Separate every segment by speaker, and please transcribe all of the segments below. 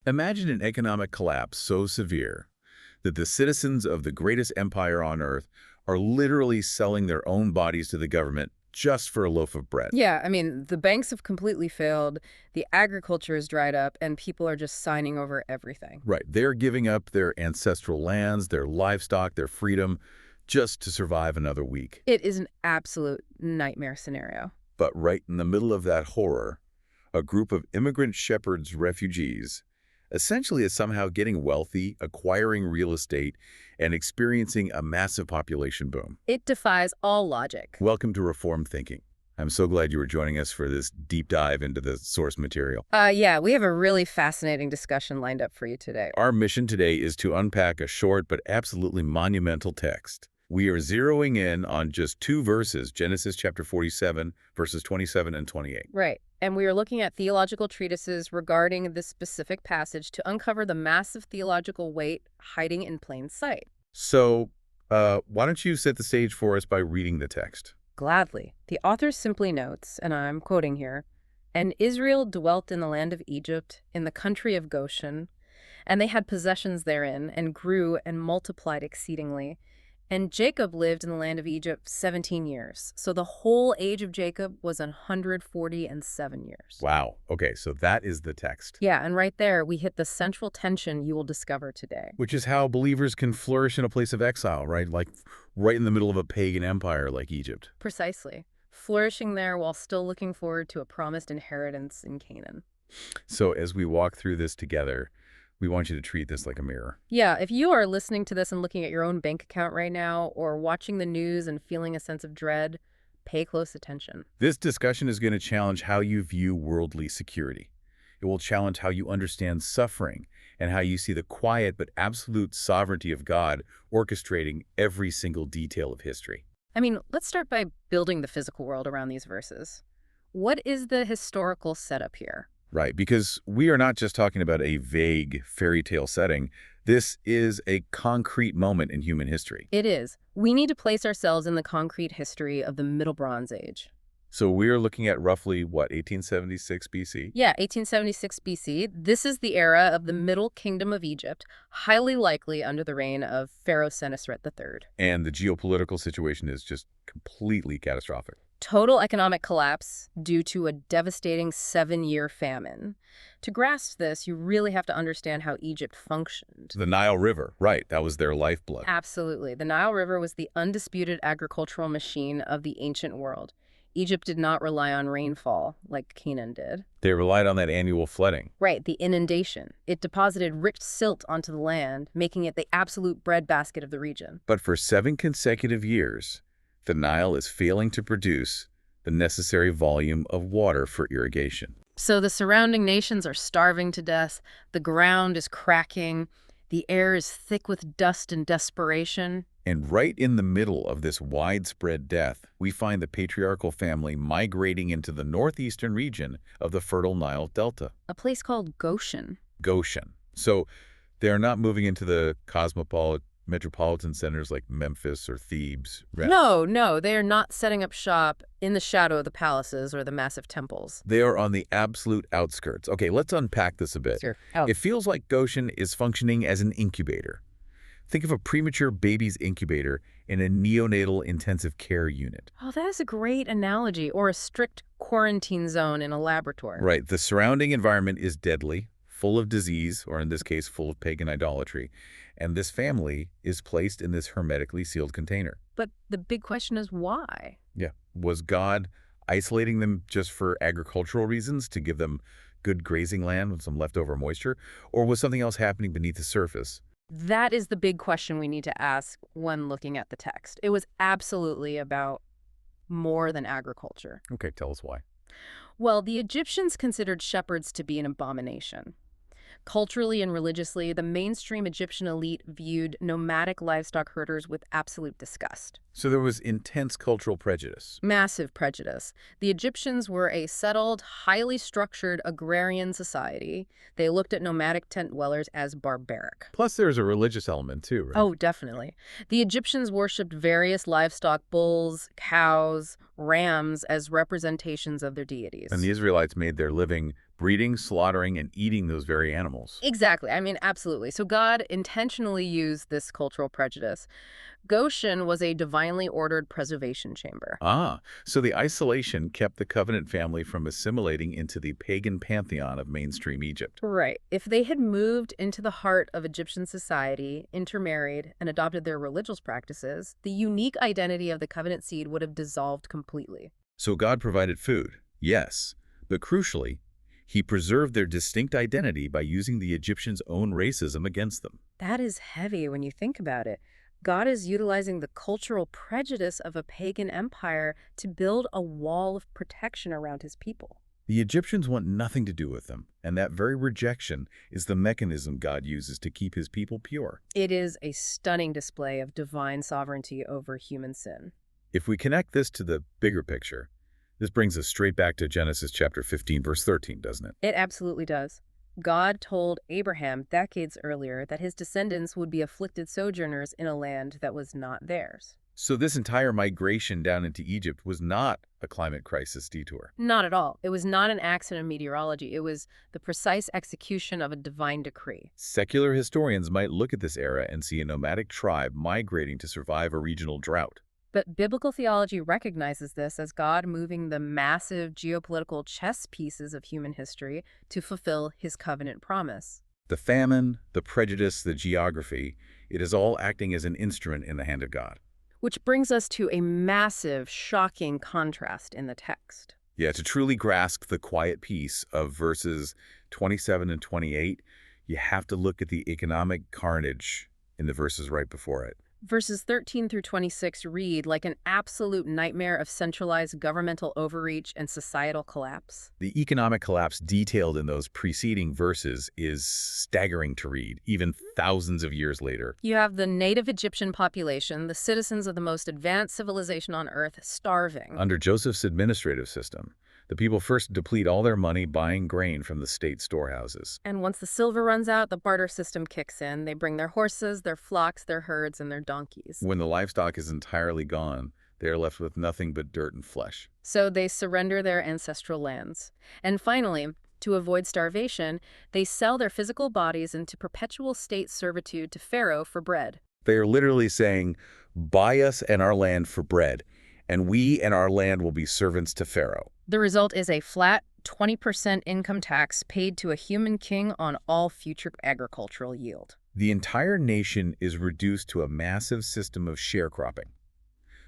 Speaker 1: Imagine an economic collapse so severe that the citizens of the greatest empire on earth are literally selling their own bodies to the government just for a loaf of bread.
Speaker 2: Yeah, I mean, the banks have completely failed, the agriculture is dried up, and people are just signing over everything.
Speaker 1: Right. They're giving up their ancestral lands, their livestock, their freedom, just to survive another week.
Speaker 2: It is an absolute nightmare scenario.
Speaker 1: But right in the middle of that horror, a group of immigrant shepherds refugees essentially is somehow getting wealthy, acquiring real estate, and experiencing a massive population boom.
Speaker 2: It defies all logic.
Speaker 1: Welcome to Reformed Thinking. I'm so glad you were joining us for this deep dive into the source material.
Speaker 2: Yeah, we have a really fascinating discussion lined up for you today.
Speaker 1: Our mission today is to unpack a short but absolutely monumental text. We are zeroing in on just two verses, Genesis chapter 47, verses 27 and 28.
Speaker 2: Right. And we are looking at theological treatises regarding this specific passage to uncover the massive theological weight hiding in plain sight.
Speaker 1: So, why don't you set the stage for us by reading the text?
Speaker 2: Gladly. The author simply notes, and I'm quoting here, "And Israel dwelt in the land of Egypt, in the country of Goshen, and they had possessions therein, and grew and multiplied exceedingly. And Jacob lived in the land of Egypt 17 years. So the whole age of Jacob was 147 years.
Speaker 1: Wow. Okay, so that is the text.
Speaker 2: Yeah, and right there, we hit the central tension you will discover today.
Speaker 1: Which is how believers can flourish in a place of exile, right? Like right in the middle of a pagan empire like Egypt.
Speaker 2: Precisely. Flourishing there while still looking forward to a promised inheritance in Canaan.
Speaker 1: So as we walk through this together, we want you to treat this like a mirror.
Speaker 2: Yeah, if you are listening to this and looking at your own bank account right now, or watching the news and feeling a sense of dread, pay close attention.
Speaker 1: This discussion is going to challenge how you view worldly security. It will challenge how you understand suffering and how you see the quiet but absolute sovereignty of God orchestrating every single detail of history.
Speaker 2: I mean, let's start by building the physical world around these verses. What is the historical setup here?
Speaker 1: Right, because we are not just talking about a vague fairy tale setting. This is a concrete moment in human history.
Speaker 2: It is. We need to place ourselves in the concrete history of the Middle Bronze Age.
Speaker 1: So we are looking at roughly, what, 1876 BC?
Speaker 2: Yeah, 1876 BC. This is the era of the Middle Kingdom of Egypt, highly likely under the reign of Pharaoh Senusret III.
Speaker 1: And the geopolitical situation is just completely catastrophic.
Speaker 2: Total economic collapse due to a devastating 7-year famine. To grasp this, you really have to understand how Egypt functioned.
Speaker 1: The Nile River, right, that was their lifeblood.
Speaker 2: Absolutely. The Nile River was the undisputed agricultural machine of the ancient world. Egypt did not rely on rainfall like Canaan did.
Speaker 1: They relied on that annual flooding.
Speaker 2: Right, the inundation. It deposited rich silt onto the land, making it the absolute breadbasket of the region.
Speaker 1: But for 7 consecutive years, the Nile is failing to produce the necessary volume of water for irrigation.
Speaker 2: So the surrounding nations are starving to death, the ground is cracking, the air is thick with dust and desperation.
Speaker 1: And right in the middle of this widespread death, we find the patriarchal family migrating into the northeastern region of the fertile Nile Delta.
Speaker 2: A place called Goshen.
Speaker 1: Goshen. So they're not moving into the metropolitan centers like Memphis or Thebes.
Speaker 2: No, they are not setting up shop in the shadow of the palaces or the massive temples.
Speaker 1: They are on the absolute outskirts. Okay, let's unpack this a bit.
Speaker 2: Sure.
Speaker 1: It feels like Goshen is functioning as an incubator. Think of a premature baby's incubator in a neonatal intensive care unit.
Speaker 2: Oh, that is a great analogy, or a strict quarantine zone in a laboratory.
Speaker 1: Right. The surrounding environment is deadly, full of disease, or in this case, full of pagan idolatry. And this family is placed in this hermetically sealed container.
Speaker 2: But the big question is why?
Speaker 1: Yeah. Was God isolating them just for agricultural reasons, to give them good grazing land with some leftover moisture? Or was something else happening beneath the surface?
Speaker 2: That is the big question we need to ask when looking at the text. It was absolutely about more than agriculture.
Speaker 1: Okay, tell us why.
Speaker 2: Well, the Egyptians considered shepherds to be an abomination. Culturally and religiously, the mainstream Egyptian elite viewed nomadic livestock herders with absolute disgust.
Speaker 1: So there was intense cultural prejudice.
Speaker 2: Massive prejudice. The Egyptians were a settled, highly structured agrarian society. They looked at nomadic tent dwellers as barbaric.
Speaker 1: Plus there's a religious element too, right?
Speaker 2: Oh, definitely. The Egyptians worshipped various livestock, bulls, cows, rams, as representations of their deities.
Speaker 1: And the Israelites made their living breeding, slaughtering, and eating those very animals.
Speaker 2: Exactly. I mean, absolutely. So God intentionally used this cultural prejudice. Goshen was a divinely ordered preservation chamber.
Speaker 1: Ah, so the isolation kept the covenant family from assimilating into the pagan pantheon of mainstream Egypt.
Speaker 2: Right. If they had moved into the heart of Egyptian society, intermarried, and adopted their religious practices, the unique identity of the covenant seed would have dissolved completely.
Speaker 1: So God provided food, yes, but crucially, he preserved their distinct identity by using the Egyptians' own racism against them.
Speaker 2: That is heavy when you think about it. God is utilizing the cultural prejudice of a pagan empire to build a wall of protection around his people.
Speaker 1: The Egyptians want nothing to do with them, and that very rejection is the mechanism God uses to keep his people pure.
Speaker 2: It is a stunning display of divine sovereignty over human sin.
Speaker 1: If we connect this to the bigger picture, this brings us straight back to Genesis chapter 15, verse 13, doesn't it?
Speaker 2: It absolutely does. God told Abraham decades earlier that his descendants would be afflicted sojourners in a land that was not theirs.
Speaker 1: So this entire migration down into Egypt was not a climate crisis detour.
Speaker 2: Not at all. It was not an accident of meteorology. It was the precise execution of a divine decree.
Speaker 1: Secular historians might look at this era and see a nomadic tribe migrating to survive a regional drought.
Speaker 2: But biblical theology recognizes this as God moving the massive geopolitical chess pieces of human history to fulfill his covenant promise.
Speaker 1: The famine, the prejudice, the geography, it is all acting as an instrument in the hand of God.
Speaker 2: Which brings us to a massive, shocking contrast in the text.
Speaker 1: Yeah, to truly grasp the quiet peace of verses 27 and 28, you have to look at the economic carnage in the verses right before it.
Speaker 2: Verses 13 through 26 read like an absolute nightmare of centralized governmental overreach and societal collapse.
Speaker 1: The economic collapse detailed in those preceding verses is staggering to read, even thousands of years later.
Speaker 2: You have the native Egyptian population, the citizens of the most advanced civilization on Earth, starving.
Speaker 1: Under Joseph's administrative system, the people first deplete all their money buying grain from the state storehouses.
Speaker 2: And once the silver runs out, the barter system kicks in. They bring their horses, their flocks, their herds, and their donkeys.
Speaker 1: When the livestock is entirely gone, they are left with nothing but dirt and flesh.
Speaker 2: So they surrender their ancestral lands. And finally, to avoid starvation, they sell their physical bodies into perpetual state servitude to Pharaoh for bread.
Speaker 1: They are literally saying, buy us and our land for bread, and we and our land will be servants to Pharaoh.
Speaker 2: The result is a flat 20% income tax paid to a human king on all future agricultural yield.
Speaker 1: The entire nation is reduced to a massive system of sharecropping.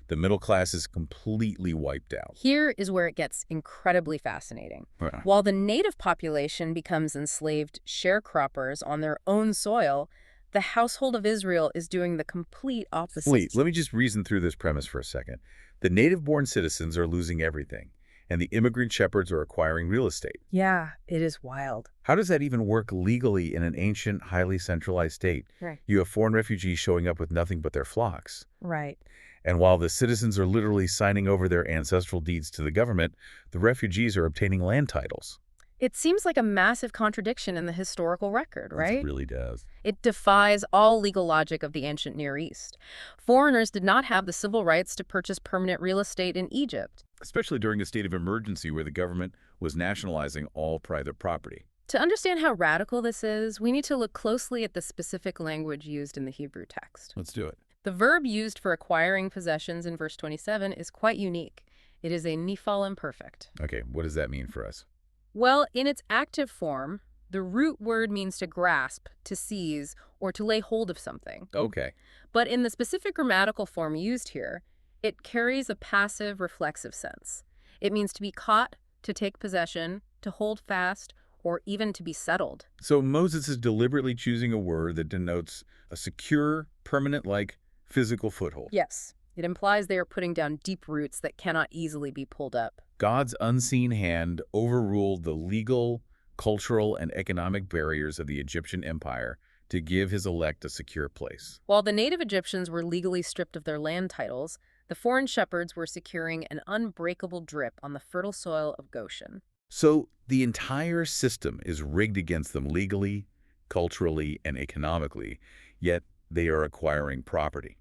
Speaker 1: The middle class is completely wiped out.
Speaker 2: Here is where it gets incredibly fascinating.
Speaker 1: Yeah.
Speaker 2: While the native population becomes enslaved sharecroppers on their own soil, the household of Israel is doing the complete opposite.
Speaker 1: Wait, let me just reason through this premise for a second. The native-born citizens are losing everything, and the immigrant shepherds are acquiring real estate.
Speaker 2: Yeah, it is wild.
Speaker 1: How does that even work legally in an ancient, highly centralized state?
Speaker 2: Right.
Speaker 1: You have foreign refugees showing up with nothing but their flocks.
Speaker 2: Right.
Speaker 1: And while the citizens are literally signing over their ancestral deeds to the government, the refugees are obtaining land titles.
Speaker 2: It seems like a massive contradiction in the historical record, right?
Speaker 1: It really does.
Speaker 2: It defies all legal logic of the ancient Near East. Foreigners did not have the civil rights to purchase permanent real estate in Egypt.
Speaker 1: Especially during a state of emergency where the government was nationalizing all private property.
Speaker 2: To understand how radical this is, we need to look closely at the specific language used in the Hebrew text.
Speaker 1: Let's do it.
Speaker 2: The verb used for acquiring possessions in verse 27 is quite unique. It is a nifal imperfect.
Speaker 1: Okay, what does that mean for us?
Speaker 2: Well, in its active form, the root word means to grasp, to seize, or to lay hold of something.
Speaker 1: Okay.
Speaker 2: But in the specific grammatical form used here, it carries a passive reflexive sense. It means to be caught, to take possession, to hold fast, or even to be settled.
Speaker 1: So Moses is deliberately choosing a word that denotes a secure, permanent-like physical foothold.
Speaker 2: Yes, it implies they are putting down deep roots that cannot easily be pulled up.
Speaker 1: God's unseen hand overruled the legal, cultural, and economic barriers of the Egyptian empire to give his elect a secure place.
Speaker 2: While the native Egyptians were legally stripped of their land titles, the foreign shepherds were securing an unbreakable drip on the fertile soil of Goshen.
Speaker 1: So the entire system is rigged against them legally, culturally, and economically, yet they are acquiring property.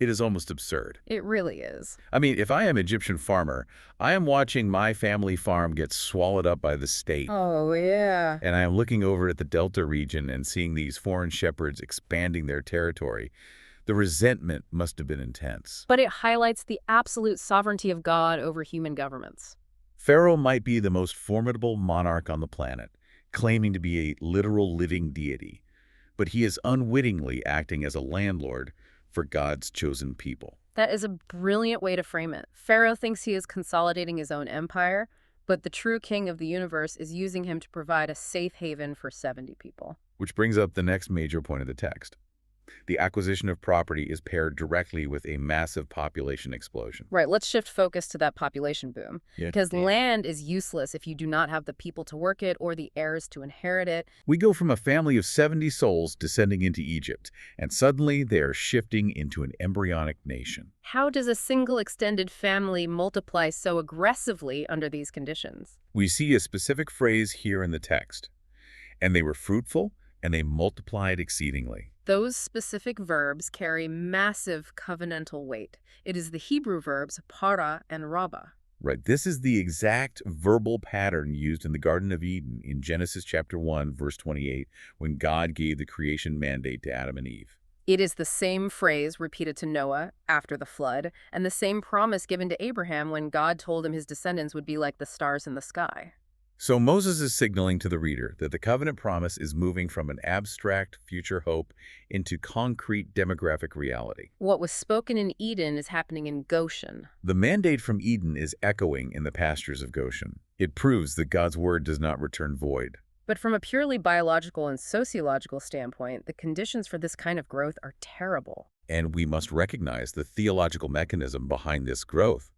Speaker 1: It is almost absurd.
Speaker 2: It really is.
Speaker 1: I mean, if I am an Egyptian farmer, I am watching my family farm get swallowed up by the state.
Speaker 2: Oh, yeah.
Speaker 1: And I am looking over at the Delta region and seeing these foreign shepherds expanding their territory. The resentment must have been intense.
Speaker 2: But it highlights the absolute sovereignty of God over human governments.
Speaker 1: Pharaoh might be the most formidable monarch on the planet, claiming to be a literal living deity, but he is unwittingly acting as a landlord for God's chosen people.
Speaker 2: That is a brilliant way to frame it. Pharaoh thinks he is consolidating his own empire, but the true king of the universe is using him to provide a safe haven for 70 people.
Speaker 1: Which brings up the next major point of the text. The acquisition of property is paired directly with a massive population explosion.
Speaker 2: Right, let's shift focus to that population boom.
Speaker 1: Yeah.
Speaker 2: Because land is useless if you do not have the people to work it or the heirs to inherit it.
Speaker 1: We go from a family of 70 souls descending into Egypt, and suddenly they are shifting into an embryonic nation.
Speaker 2: How does a single extended family multiply so aggressively under these conditions?
Speaker 1: We see a specific phrase here in the text. And they were fruitful, and they multiplied exceedingly.
Speaker 2: Those specific verbs carry massive covenantal weight. It is the Hebrew verbs para and raba.
Speaker 1: Right, this is the exact verbal pattern used in the Garden of Eden in Genesis chapter 1, verse 28, when God gave the creation mandate to Adam and Eve.
Speaker 2: It is the same phrase repeated to Noah after the flood, and the same promise given to Abraham when God told him his descendants would be like the stars in the sky.
Speaker 1: So Moses is signaling to the reader that the covenant promise is moving from an abstract future hope into concrete demographic reality.
Speaker 2: What was spoken in Eden is happening in Goshen.
Speaker 1: The mandate from Eden is echoing in the pastures of Goshen. It proves that God's word does not return void.
Speaker 2: But from a purely biological and sociological standpoint, the conditions for this kind of growth are terrible.
Speaker 1: And we must recognize the theological mechanism behind this growth.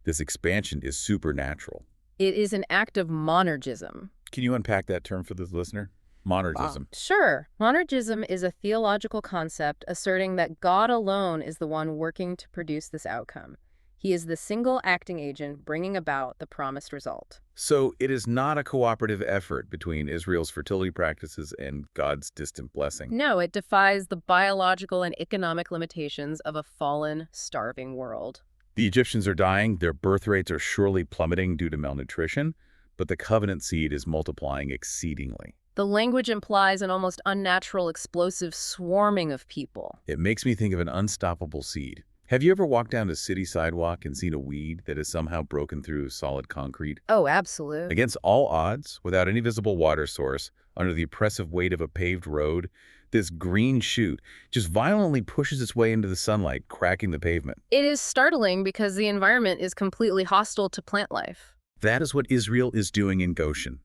Speaker 1: This expansion is supernatural.
Speaker 2: It is an act of monergism.
Speaker 1: Can you unpack that term for the listener? Monergism.
Speaker 2: Sure. Monergism is a theological concept asserting that God alone is the one working to produce this outcome. He is the single acting agent bringing about the promised result.
Speaker 1: So it is not a cooperative effort between Israel's fertility practices and God's distant blessing.
Speaker 2: No, it defies the biological and economic limitations of a fallen, starving world.
Speaker 1: The Egyptians are dying, their birth rates are surely plummeting due to malnutrition, but the covenant seed is multiplying exceedingly.
Speaker 2: The language implies an almost unnatural, explosive swarming of people.
Speaker 1: It makes me think of an unstoppable seed. Have you ever walked down a city sidewalk and seen a weed that has somehow broken through solid concrete?
Speaker 2: Oh, absolutely.
Speaker 1: Against all odds, without any visible water source, under the oppressive weight of a paved road, this green shoot just violently pushes its way into the sunlight, cracking the pavement.
Speaker 2: It is startling because the environment is completely hostile to plant life.
Speaker 1: That is what Israel is doing in Goshen.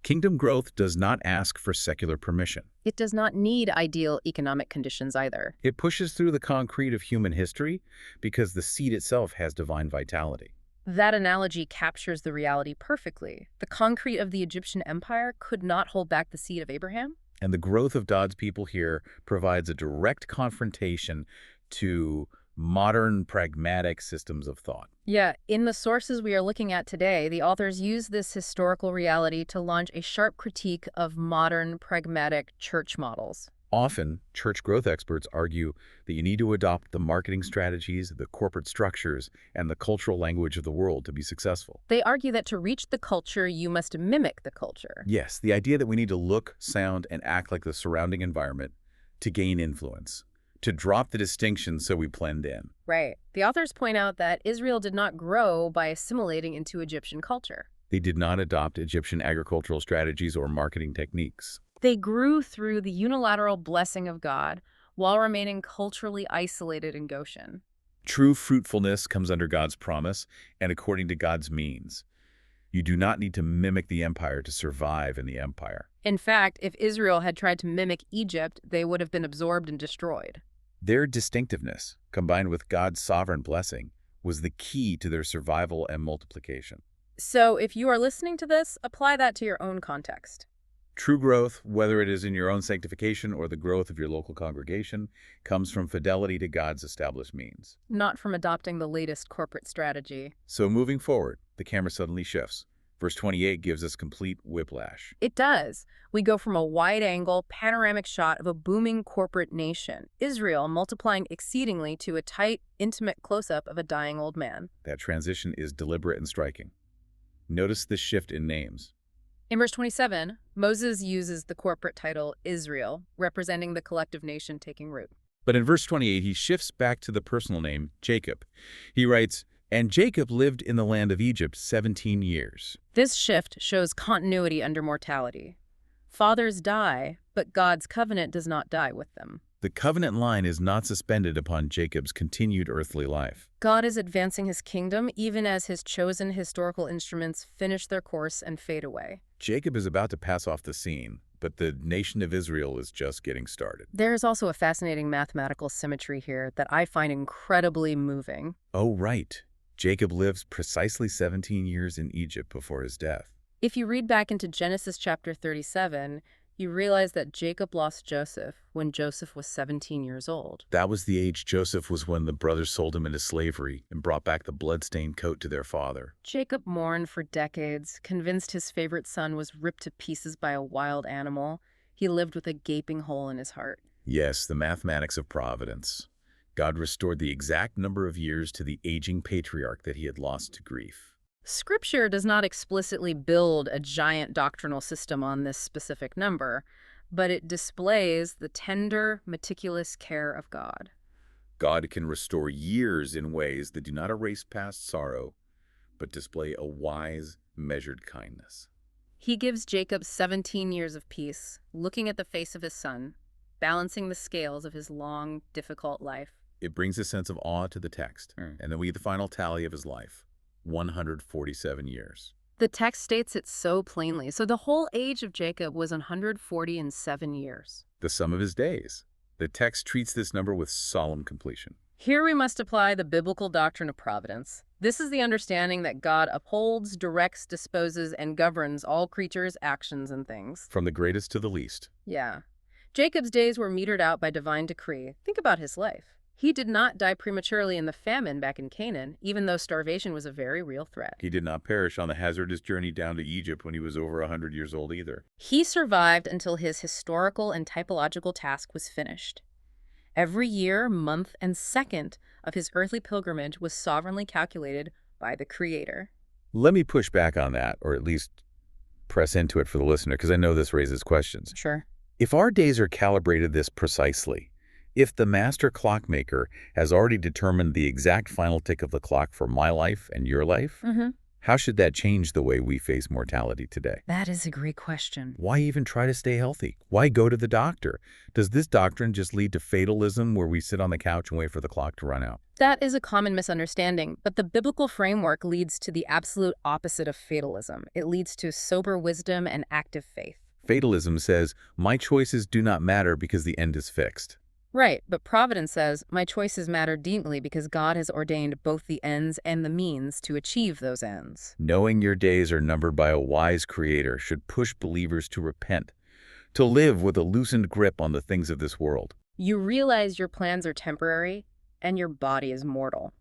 Speaker 1: Kingdom growth does not ask for secular permission.
Speaker 2: It does not need ideal economic conditions either.
Speaker 1: It pushes through the concrete of human history because the seed itself has divine vitality.
Speaker 2: That analogy captures the reality perfectly. The concrete of the Egyptian empire could not hold back the seed of Abraham.
Speaker 1: And the growth of God's people here provides a direct confrontation to modern pragmatic systems of thought.
Speaker 2: Yeah, in the sources we are looking at today, the authors use this historical reality to launch a sharp critique of modern pragmatic church models.
Speaker 1: Often, church growth experts argue that you need to adopt the marketing strategies, the corporate structures, and the cultural language of the world to be successful.
Speaker 2: They argue that to reach the culture, you must mimic the culture.
Speaker 1: Yes, the idea that we need to look, sound, and act like the surrounding environment to gain influence, to drop the distinction so we blend in.
Speaker 2: Right. The authors point out that Israel did not grow by assimilating into Egyptian culture.
Speaker 1: They did not adopt Egyptian agricultural strategies or marketing techniques.
Speaker 2: They grew through the unilateral blessing of God while remaining culturally isolated in Goshen.
Speaker 1: True fruitfulness comes under God's promise and according to God's means. You do not need to mimic the empire to survive in the empire.
Speaker 2: In fact, if Israel had tried to mimic Egypt, they would have been absorbed and destroyed.
Speaker 1: Their distinctiveness, combined with God's sovereign blessing, was the key to their survival and multiplication.
Speaker 2: So if you are listening to this, apply that to your own context.
Speaker 1: True growth, whether it is in your own sanctification or the growth of your local congregation, comes from fidelity to God's established means.
Speaker 2: Not from adopting the latest corporate strategy.
Speaker 1: So moving forward, the camera suddenly shifts. Verse 28 gives us complete whiplash.
Speaker 2: It does. We go from a wide-angle, panoramic shot of a booming corporate nation, Israel multiplying exceedingly, to a tight, intimate close-up of a dying old man.
Speaker 1: That transition is deliberate and striking. Notice the shift in names.
Speaker 2: In verse 27, Moses uses the corporate title Israel, representing the collective nation taking root.
Speaker 1: But in verse 28, he shifts back to the personal name, Jacob. He writes, "And Jacob lived in the land of Egypt 17 years."
Speaker 2: This shift shows continuity under mortality. Fathers die, but God's covenant does not die with them.
Speaker 1: The covenant line is not suspended upon Jacob's continued earthly life.
Speaker 2: God is advancing his kingdom even as his chosen historical instruments finish their course and fade away.
Speaker 1: Jacob is about to pass off the scene, but the nation of Israel is just getting started.
Speaker 2: There is also a fascinating mathematical symmetry here that I find incredibly moving.
Speaker 1: Oh, right. Jacob lives precisely 17 years in Egypt before his death.
Speaker 2: If you read back into Genesis chapter 37, you realize that Jacob lost Joseph when Joseph was 17 years old.
Speaker 1: That was the age Joseph was when the brothers sold him into slavery and brought back the blood-stained coat to their father.
Speaker 2: Jacob mourned for decades, convinced his favorite son was ripped to pieces by a wild animal. He lived with a gaping hole in his heart.
Speaker 1: Yes, the mathematics of providence. God restored the exact number of years to the aging patriarch that he had lost to grief.
Speaker 2: Scripture does not explicitly build a giant doctrinal system on this specific number, but it displays the tender, meticulous care of God.
Speaker 1: God can restore years in ways that do not erase past sorrow, but display a wise, measured kindness.
Speaker 2: He gives Jacob 17 years of peace, looking at the face of his son, balancing the scales of his long, difficult life.
Speaker 1: It brings a sense of awe to the text, and then we get the final tally of his life. 147 years.
Speaker 2: The text states it so plainly. So the whole age of Jacob was 147 years.
Speaker 1: The sum of his days. The text treats this number with solemn completion.
Speaker 2: Here we must apply the biblical doctrine of providence. This is the understanding that God upholds, directs, disposes, and governs all creatures, actions, and things.
Speaker 1: From the greatest to the least.
Speaker 2: Yeah. Jacob's days were metered out by divine decree. Think about his life. He did not die prematurely in the famine back in Canaan, even though starvation was a very real threat.
Speaker 1: He did not perish on the hazardous journey down to Egypt when he was over 100 years old either.
Speaker 2: He survived until his historical and typological task was finished. Every year, month, and second of his earthly pilgrimage was sovereignly calculated by the Creator.
Speaker 1: Let me push back on that, or at least press into it for the listener, because I know this raises questions.
Speaker 2: Sure.
Speaker 1: If our days are calibrated this precisely, if the master clockmaker has already determined the exact final tick of the clock for my life and your life, how should that change the way we face mortality today?
Speaker 2: That is a great question.
Speaker 1: Why even try to stay healthy? Why go to the doctor? Does this doctrine just lead to fatalism where we sit on the couch and wait for the clock to run out?
Speaker 2: That is a common misunderstanding, but the biblical framework leads to the absolute opposite of fatalism. It leads to sober wisdom and active faith.
Speaker 1: Fatalism says, my choices do not matter because the end is fixed.
Speaker 2: Right, but providence says, my choices matter deeply because God has ordained both the ends and the means to achieve those ends.
Speaker 1: Knowing your days are numbered by a wise creator should push believers to repent, to live with a loosened grip on the things of this world.
Speaker 2: You realize your plans are temporary and your body is mortal,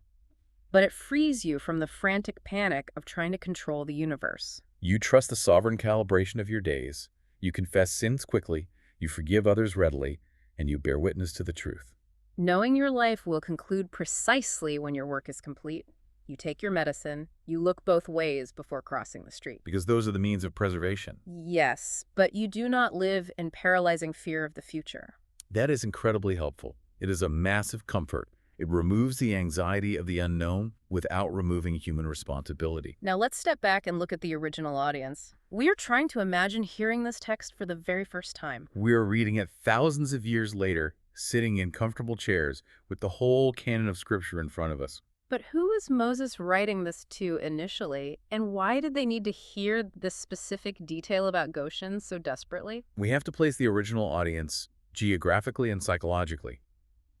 Speaker 2: but it frees you from the frantic panic of trying to control the universe.
Speaker 1: You trust the sovereign calibration of your days, you confess sins quickly, you forgive others readily, and you bear witness to the truth.
Speaker 2: Knowing your life will conclude precisely when your work is complete, you take your medicine, you look both ways before crossing the street.
Speaker 1: Because those are the means of preservation.
Speaker 2: Yes, but you do not live in paralyzing fear of the future.
Speaker 1: That is incredibly helpful. It is a massive comfort. It removes the anxiety of the unknown without removing human responsibility.
Speaker 2: Now let's step back and look at the original audience. We are trying to imagine hearing this text for the very first time.
Speaker 1: We are reading it thousands of years later, sitting in comfortable chairs with the whole canon of Scripture in front of us.
Speaker 2: But who is Moses writing this to initially, and why did they need to hear this specific detail about Goshen so desperately?
Speaker 1: We have to place the original audience geographically and psychologically.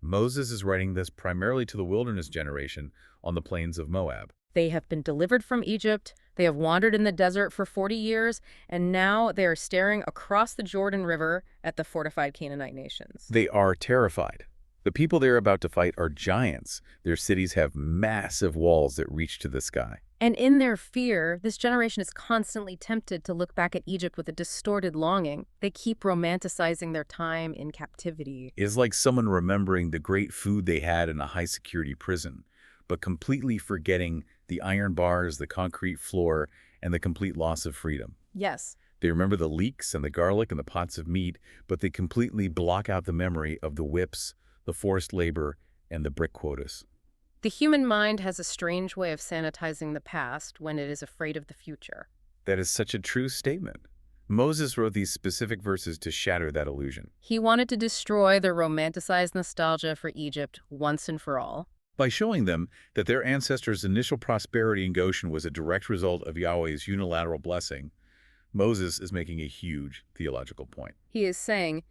Speaker 1: Moses is writing this primarily to the wilderness generation on the plains of Moab.
Speaker 2: They have been delivered from Egypt, they have wandered in the desert for 40 years, and now they are staring across the Jordan River at the fortified Canaanite nations.
Speaker 1: They are terrified. The people they're about to fight are giants. Their cities have massive walls that reach to the sky.
Speaker 2: And in their fear, this generation is constantly tempted to look back at Egypt with a distorted longing. They keep romanticizing their time in captivity.
Speaker 1: It is like someone remembering the great food they had in a high-security prison, but completely forgetting the iron bars, the concrete floor, and the complete loss of freedom.
Speaker 2: Yes.
Speaker 1: They remember the leeks and the garlic and the pots of meat, but they completely block out the memory of the whips, the forced labor, and the brick quotas.
Speaker 2: The human mind has a strange way of sanitizing the past when it is afraid of the future.
Speaker 1: That is such a true statement. Moses wrote these specific verses to shatter that illusion.
Speaker 2: He wanted to destroy their romanticized nostalgia for Egypt once and for all.
Speaker 1: By showing them that their ancestors' initial prosperity in Goshen was a direct result of Yahweh's unilateral blessing, Moses is making a huge theological point.
Speaker 2: He is saying,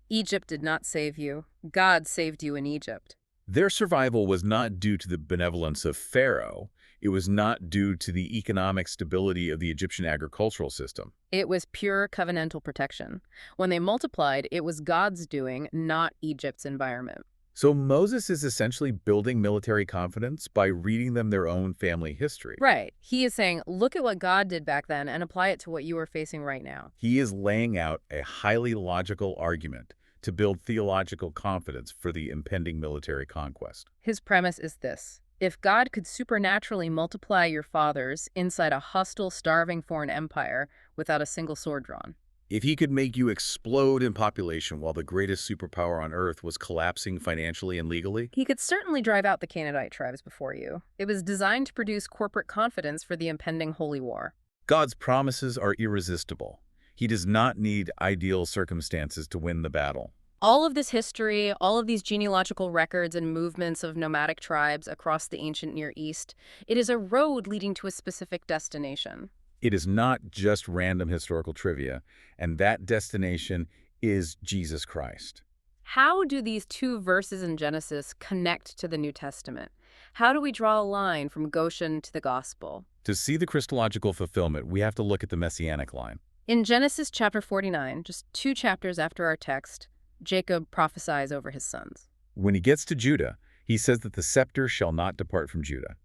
Speaker 2: Egypt did not save you. God saved you in Egypt.
Speaker 1: Their survival was not due to the benevolence of Pharaoh. It was not due to the economic stability of the Egyptian agricultural system.
Speaker 2: It was pure covenantal protection. When they multiplied, it was God's doing, not Egypt's environment.
Speaker 1: So Moses is essentially building military confidence by reading them their own family history.
Speaker 2: Right. He is saying, look at what God did back then and apply it to what you are facing right now.
Speaker 1: He is laying out a highly logical argument to build theological confidence for the impending military conquest.
Speaker 2: His premise is this. If God could supernaturally multiply your fathers inside a hostile, starving foreign empire without a single sword drawn,
Speaker 1: if he could make you explode in population while the greatest superpower on earth was collapsing financially and legally,
Speaker 2: he could certainly drive out the Canaanite tribes before you. It was designed to produce corporate confidence for the impending holy war.
Speaker 1: God's promises are irresistible. He does not need ideal circumstances to win the battle.
Speaker 2: All of this history, all of these genealogical records and movements of nomadic tribes across the ancient Near East, it is a road leading to a specific destination.
Speaker 1: It is not just random historical trivia, and that destination is Jesus Christ.
Speaker 2: How do these two verses in Genesis connect to the New Testament? How do we draw a line from Goshen to the gospel?
Speaker 1: To see the Christological fulfillment, we have to look at the messianic line.
Speaker 2: In Genesis chapter 49, just 2 chapters after our text, Jacob prophesies over his sons.
Speaker 1: When he gets to Judah, he says that the scepter shall not depart from Judah.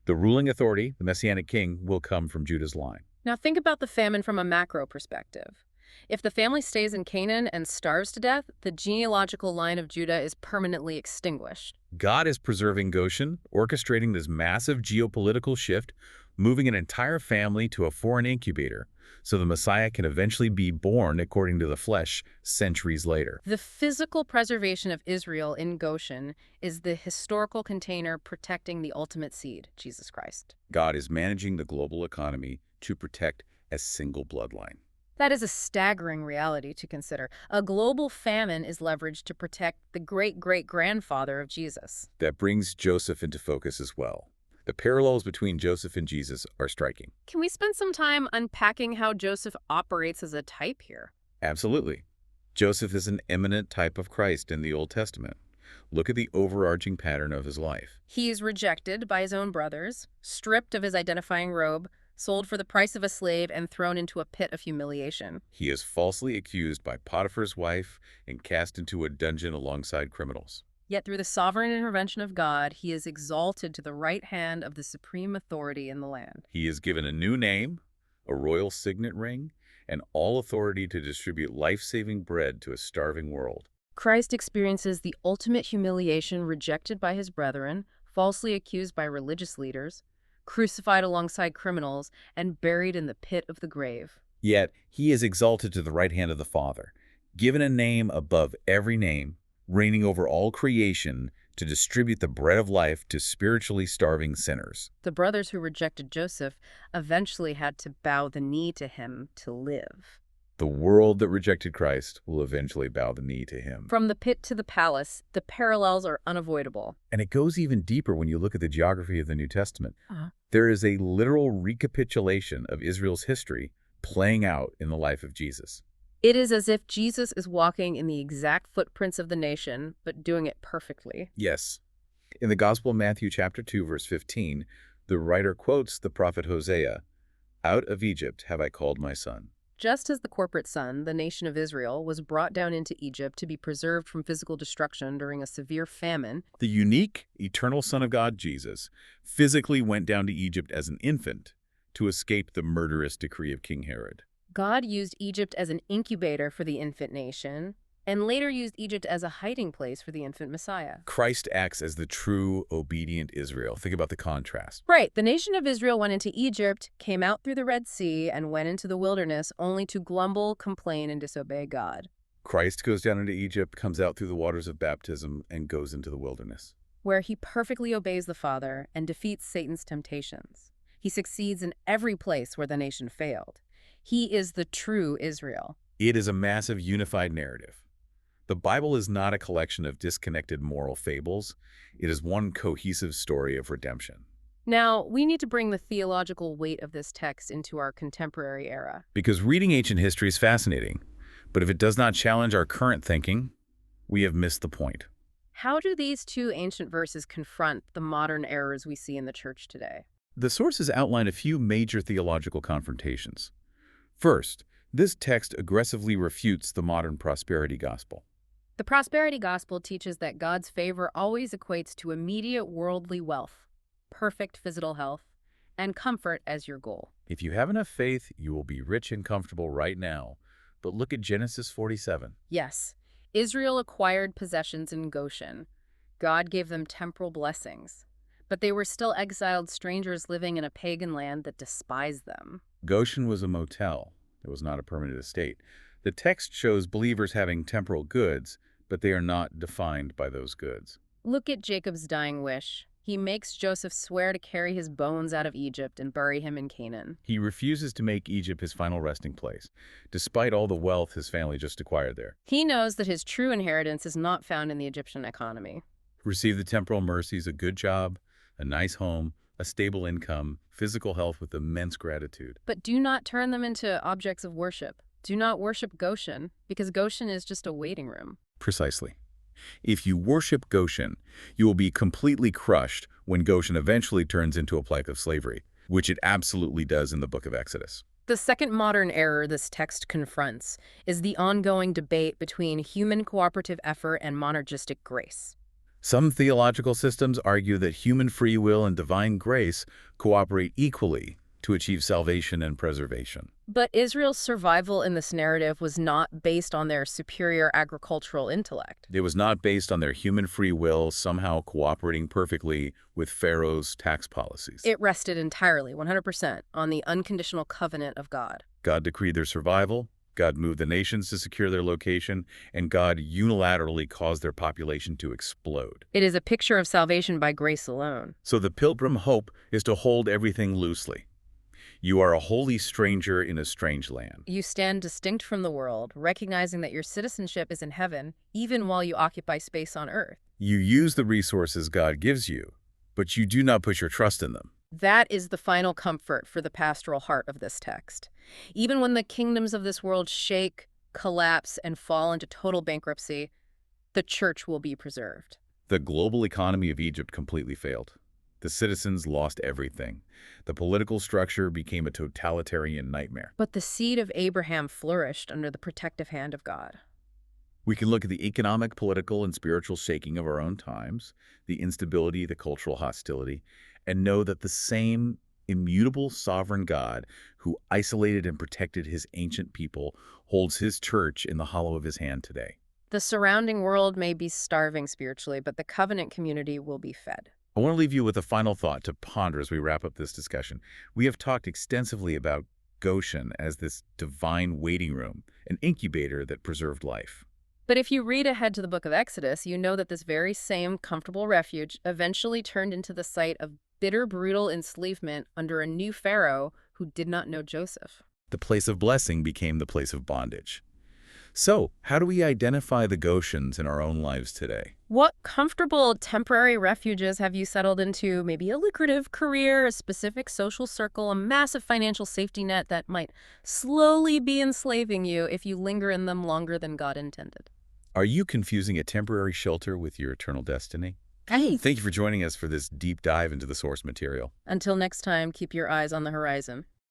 Speaker 1: The ruling authority, the messianic king, will come from Judah's line.
Speaker 2: Now think about the famine from a macro perspective. If the family stays in Canaan and starves to death, the genealogical line of Judah is permanently extinguished.
Speaker 1: God is preserving Goshen, orchestrating this massive geopolitical shift, moving an entire family to a foreign incubator, so the Messiah can eventually be born according to the flesh centuries later.
Speaker 2: The physical preservation of Israel in Goshen is the historical container protecting the ultimate seed, Jesus Christ.
Speaker 1: God is managing the global economy to protect a single bloodline.
Speaker 2: That is a staggering reality to consider. A global famine is leveraged to protect the great-great-grandfather of Jesus.
Speaker 1: That brings Joseph into focus as well. The parallels between Joseph and Jesus are striking.
Speaker 2: Can we spend some time unpacking how Joseph operates as a type here?
Speaker 1: Absolutely. Joseph is an eminent type of Christ in the Old Testament. Look at the overarching pattern of his life.
Speaker 2: He is rejected by his own brothers, stripped of his identifying robe, sold for the price of a slave, and thrown into a pit of humiliation.
Speaker 1: He is falsely accused by Potiphar's wife and cast into a dungeon alongside criminals.
Speaker 2: Yet through the sovereign intervention of God, he is exalted to the right hand of the supreme authority in the land.
Speaker 1: He is given a new name, a royal signet ring, and all authority to distribute life-saving bread to a starving world.
Speaker 2: Christ experiences the ultimate humiliation, rejected by his brethren, falsely accused by religious leaders, crucified alongside criminals, and buried in the pit of the grave.
Speaker 1: Yet he is exalted to the right hand of the Father, given a name above every name, reigning over all creation to distribute the bread of life to spiritually starving sinners.
Speaker 2: The brothers who rejected Joseph eventually had to bow the knee to him to live.
Speaker 1: The world that rejected Christ will eventually bow the knee to him.
Speaker 2: From the pit to the palace, the parallels are unavoidable.
Speaker 1: And it goes even deeper when you look at the geography of the New Testament. There is a literal recapitulation of Israel's history playing out in the life of Jesus.
Speaker 2: It is as if Jesus is walking in the exact footprints of the nation, but doing it perfectly.
Speaker 1: Yes. In the Gospel of Matthew chapter 2, verse 15, the writer quotes the prophet Hosea, "Out of Egypt have I called my son."
Speaker 2: Just as the corporate son, the nation of Israel, was brought down into Egypt to be preserved from physical destruction during a severe famine,
Speaker 1: The unique, eternal Son of God, Jesus, physically went down to Egypt as an infant to escape the murderous decree of King Herod.
Speaker 2: God used Egypt as an incubator for the infant nation, and later used Egypt as a hiding place for the infant Messiah.
Speaker 1: Christ acts as the true, obedient Israel. Think about the contrast.
Speaker 2: Right, the nation of Israel went into Egypt, came out through the Red Sea, and went into the wilderness only to grumble, complain, and disobey God.
Speaker 1: Christ goes down into Egypt, comes out through the waters of baptism, and goes into the wilderness.
Speaker 2: Where he perfectly obeys the Father and defeats Satan's temptations. He succeeds in every place where the nation failed. He is the true Israel.
Speaker 1: It is a massive, unified narrative. The Bible is not a collection of disconnected moral fables. It is one cohesive story of redemption.
Speaker 2: Now, we need to bring the theological weight of this text into our contemporary era.
Speaker 1: Because reading ancient history is fascinating, but if it does not challenge our current thinking, we have missed the point.
Speaker 2: How do these two ancient verses confront the modern errors we see in the church today?
Speaker 1: The sources outline a few major theological confrontations. First, this text aggressively refutes the modern prosperity gospel.
Speaker 2: The prosperity gospel teaches that God's favor always equates to immediate worldly wealth, perfect physical health, and comfort as your goal.
Speaker 1: If you have enough faith, you will be rich and comfortable right now. But look at Genesis 47.
Speaker 2: Yes, Israel acquired possessions in Goshen. God gave them temporal blessings, but they were still exiled strangers living in a pagan land that despised them.
Speaker 1: Goshen was a motel. It was not a permanent estate. The text shows believers having temporal goods, but they are not defined by those goods.
Speaker 2: Look at Jacob's dying wish. He makes Joseph swear to carry his bones out of Egypt and bury him in Canaan.
Speaker 1: He refuses to make Egypt his final resting place, despite all the wealth his family just acquired there.
Speaker 2: He knows that his true inheritance is not found in the Egyptian economy.
Speaker 1: Receive the temporal mercies, a good job, a nice home, a stable income, physical health with immense gratitude.
Speaker 2: But do not turn them into objects of worship. Do not worship Goshen, because Goshen is just a waiting room.
Speaker 1: Precisely. If you worship Goshen, you will be completely crushed when Goshen eventually turns into a plague of slavery, which it absolutely does in the book of Exodus.
Speaker 2: The second modern error this text confronts is the ongoing debate between human cooperative effort and monergistic grace.
Speaker 1: Some theological systems argue that human free will and divine grace cooperate equally to achieve salvation and preservation.
Speaker 2: But Israel's survival in this narrative was not based on their superior agricultural intellect.
Speaker 1: It was not based on their human free will somehow cooperating perfectly with Pharaoh's tax policies.
Speaker 2: It rested entirely, 100%, on the unconditional covenant of God.
Speaker 1: God decreed their survival, God moved the nations to secure their location, and God unilaterally caused their population to explode.
Speaker 2: It is a picture of salvation by grace alone.
Speaker 1: So the pilgrim hope is to hold everything loosely. You are a holy stranger in a strange land.
Speaker 2: You stand distinct from the world, recognizing that your citizenship is in heaven, even while you occupy space on earth.
Speaker 1: You use the resources God gives you, but you do not put your trust in them.
Speaker 2: That is the final comfort for the pastoral heart of this text. Even when the kingdoms of this world shake, collapse, and fall into total bankruptcy, the church will be preserved.
Speaker 1: The global economy of Egypt completely failed. The citizens lost everything. The political structure became a totalitarian nightmare.
Speaker 2: But the seed of Abraham flourished under the protective hand of God.
Speaker 1: We can look at the economic, political, and spiritual shaking of our own times, the instability, the cultural hostility, and know that the same immutable sovereign God who isolated and protected his ancient people holds his church in the hollow of his hand today.
Speaker 2: The surrounding world may be starving spiritually, but the covenant community will be fed.
Speaker 1: I want to leave you with a final thought to ponder as we wrap up this discussion. We have talked extensively about Goshen as this divine waiting room, an incubator that preserved life.
Speaker 2: But if you read ahead to the book of Exodus, you know that this very same comfortable refuge eventually turned into the site of bitter, brutal enslavement under a new Pharaoh who did not know Joseph.
Speaker 1: The place of blessing became the place of bondage. So, how do we identify the Goshens in our own lives today?
Speaker 2: What comfortable temporary refuges have you settled into? Maybe a lucrative career, a specific social circle, a massive financial safety net that might slowly be enslaving you if you linger in them longer than God intended.
Speaker 1: Are you confusing a temporary shelter with your eternal destiny?
Speaker 2: Hey.
Speaker 1: Thank you for joining us for this deep dive into the source material.
Speaker 2: Until next time, keep your eyes on the horizon.